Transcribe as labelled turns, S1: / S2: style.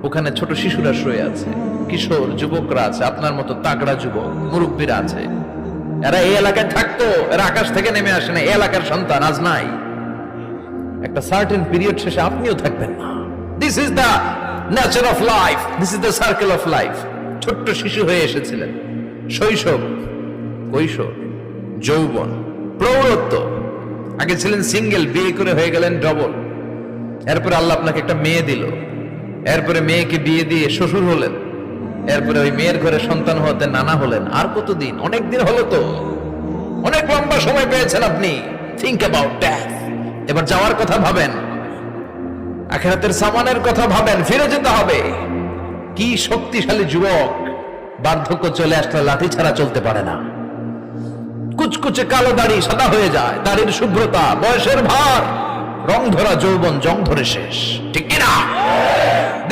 S1: ওখানে ছোট শিশুরা শুয়ে আছে, কিশোর যুবকরা আছে, আপনার মতো তাগড়া যুবক মুরব্বীরা আছে। এরা এই এলাকায় থাকতো, এরা আকাশ থেকে নেমে আসে না, এই এলাকার সন্তান আজ নাই। একটা সার্টেন পিরিয়ড শেষে আপনিও থাকবেন না। This is the nature of life, this is the circle of life. ছোট্ট শিশু হয়ে এসেছিলেন, শৈশব, কৈশোর, যৌবন, প্রৌঢ়ত্ব। আগে ছিলেন সিঙ্গেল, বিয়ে করে হয়ে গেলেন ডবল। এরপরে আল্লাহ আপনাকে একটা মেয়ে দিল, এরপরে মেয়েকে বিয়ে দিয়ে শ্বশুর হলেন, এরপরে ওই মেয়ের ঘরে সন্তান হতে নানা হলেন। আর কতদিন? অনেক দিন হলো তো, অনেক লম্বা সময় পেয়েছেন আপনি। Think about that. এবার যাওয়ার কথা ভাবেন, আখিরাতের সামানের কথা ভাবেন, ফিরে যেতে হবে। কি শক্তিশালী যুবক, বার্ধক্য চলে আসলে লাঠি ছাড়া চলতে পারে না। কুচকুচে কালো দাড়ি সাদা হয়ে যায়, দাড়ির শুভ্রতা, বয়সের ভার, রং ধরা যৌবন জং ধরে শেষ, ঠিক কিনা?